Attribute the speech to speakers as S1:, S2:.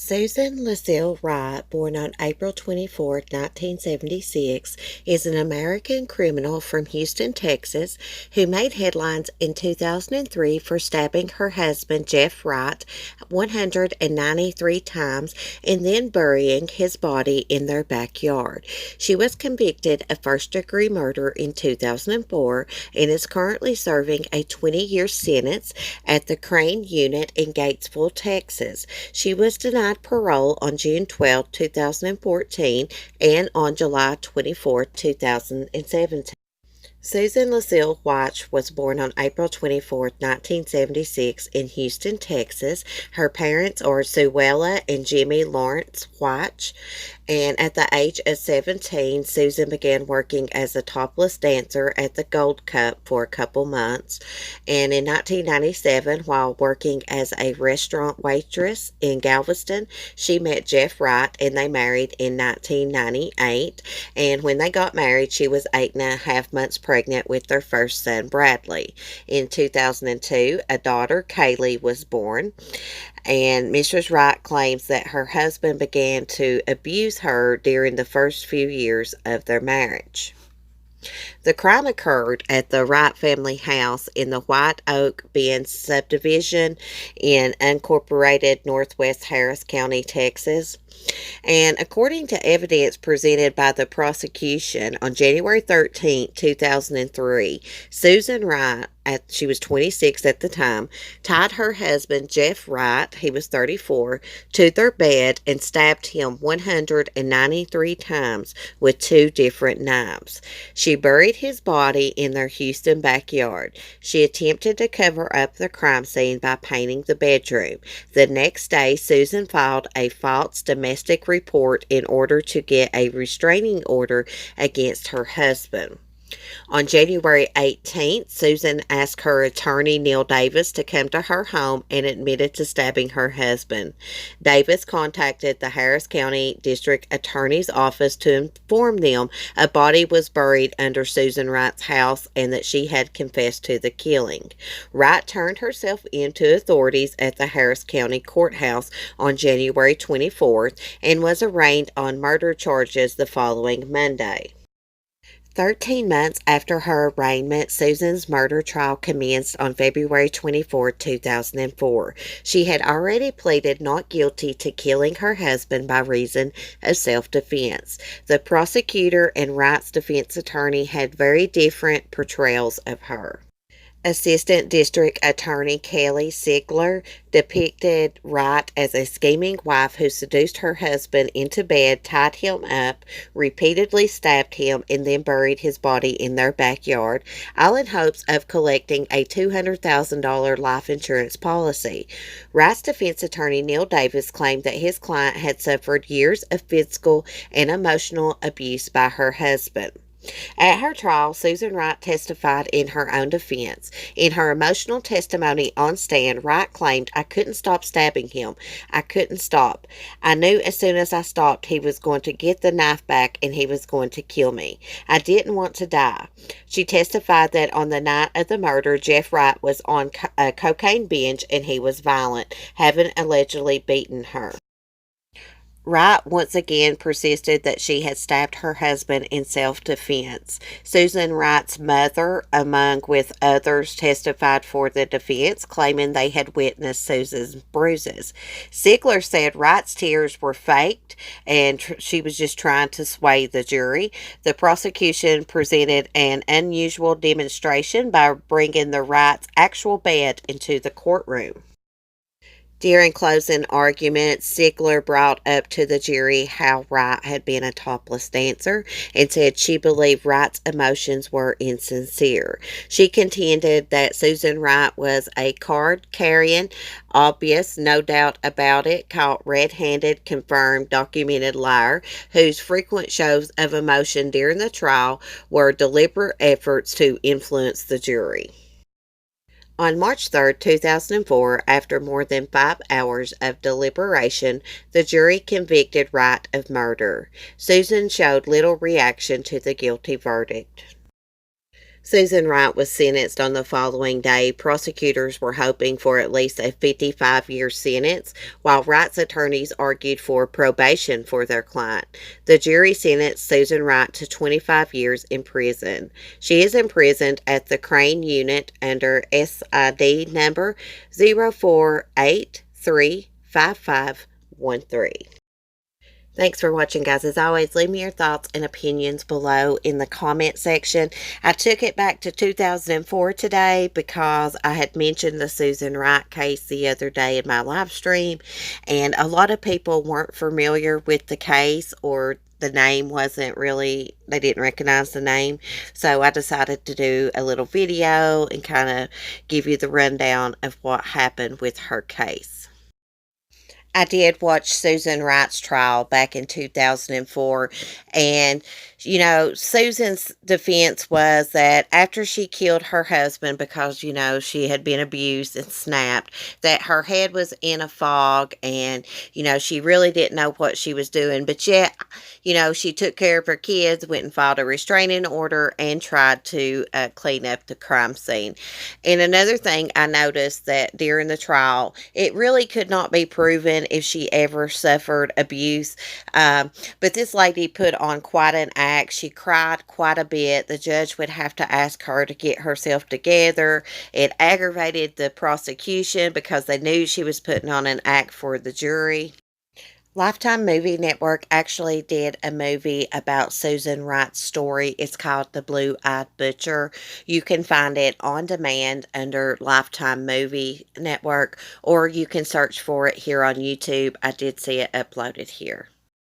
S1: Susan Lucille Wright, born on April 24, 1976, is an American criminal from Houston, Texas, who made headlines in 2003 for stabbing her husband, Jeff Wright, 193 times and then burying his body in their backyard. She was convicted of first-degree murder in 2004 and is currently serving a 20-year sentence at the Crane Unit in Gatesville, Texas. She was denied parole on June 12, 2014 and on July 24, 2017. Susan Lucille White was born on April 24, 1976 in Houston, Texas. Her parents are Suella and Jimmy Lawrence White. And at the age of 17, Susan began working as a topless dancer at the Gold Cup for a couple months. And in 1997, while working as a restaurant waitress in Galveston, she met Jeff Wright and they married in 1998. And when they got married, she was 8.5 months pregnant with their first son, Bradley. In 2002, a daughter, Kaylee, was born. And Mrs. Wright claims that her husband began to abuse her during the first few years of their marriage. The crime occurred at the Wright family house in the White Oak Bend subdivision in unincorporated northwest Harris County, Texas. And according to evidence presented by the prosecution on January 13, 2003, Susan Wright, she was 26 at the time, tied her husband, Jeff Wright, he was 34, to their bed and stabbed him 193 times with two different knives. She buried his body in their Houston backyard. She attempted to cover up the crime scene by painting the bedroom. The next day, Susan filed a false domestic report in order to get a restraining order against her husband. On January 18th, Susan asked her attorney, Neil Davis, to come to her home and admitted to stabbing her husband. Davis contacted the Harris County District Attorney's Office to inform them a body was buried under Susan Wright's house and that she had confessed to the killing. Wright turned herself in to authorities at the Harris County Courthouse on January 24th and was arraigned on murder charges the following Monday. 13 months after her arraignment, Susan's murder trial commenced on February 24, 2004. She had already pleaded not guilty to killing her husband by reason of self-defense. The prosecutor and Wright's defense attorney had very different portrayals of her. Assistant District Attorney Kelly Sigler depicted Wright as a scheming wife who seduced her husband into bed, tied him up, repeatedly stabbed him, and then buried his body in their backyard, all in hopes of collecting a $200,000 life insurance policy. Wright's defense attorney Neil Davis claimed that his client had suffered years of physical and emotional abuse by her husband. At her trial, Susan Wright testified in her own defense. In her emotional testimony on stand, Wright claimed, "I couldn't stop stabbing him. I couldn't stop. I knew as soon as I stopped he was going to get the knife back and he was going to kill me. I didn't want to die." She testified that on the night of the murder, Jeff Wright was on a cocaine binge and he was violent, having allegedly beaten her. Wright once again persisted that she had stabbed her husband in self-defense. Susan Wright's mother, among with others, testified for the defense, claiming they had witnessed Susan's bruises. Sigler said Wright's tears were faked and she was just trying to sway the jury. The prosecution presented an unusual demonstration by bringing the Wright's actual bed into the courtroom. During closing arguments, Sigler brought up to the jury how Wright had been a topless dancer and said she believed Wright's emotions were insincere. She contended that Susan Wright was a card-carrying, obvious, no doubt about it, caught red-handed, confirmed, documented liar whose frequent shows of emotion during the trial were deliberate efforts to influence the jury. On March 3, 2004, after more than 5 hours of deliberation, the jury convicted Wright of murder. Susan showed little reaction to the guilty verdict. Susan Wright was sentenced on the following day. Prosecutors were hoping for at least a 55-year sentence, while Wright's attorneys argued for probation for their client. The jury sentenced Susan Wright to 25 years in prison. She is imprisoned at the Crane Unit under SID number 048355513. Thanks for watching, guys. As always, leave me your thoughts and opinions below in the comment section. I took it back to 2004 today because I had mentioned the Susan Wright case the other day in my live stream, and a lot of people weren't familiar with the case, or the name wasn't really, they didn't recognize the name. So I decided to do a little video and kind of give you the rundown of what happened with her case. I did watch Susan Wright's trial back in 2004, and Susan's defense was that after she killed her husband because she had been abused and snapped, that her head was in a fog, and she really didn't know what she was doing, but yet she took care of her kids, went and filed a restraining order, and tried to clean up the crime scene. And another thing I noticed, that during the trial, it really could not be proven if she ever suffered abuse. But this lady put on quite an act. She cried quite a bit. The judge would have to ask her to get herself together. It aggravated the prosecution because they knew she was putting on an act for the jury. Lifetime Movie Network actually did a movie about Susan Wright's story. It's called The Blue-Eyed Butcher. You can find it on demand under Lifetime Movie Network, or you can search for it here on YouTube. I did see it uploaded here.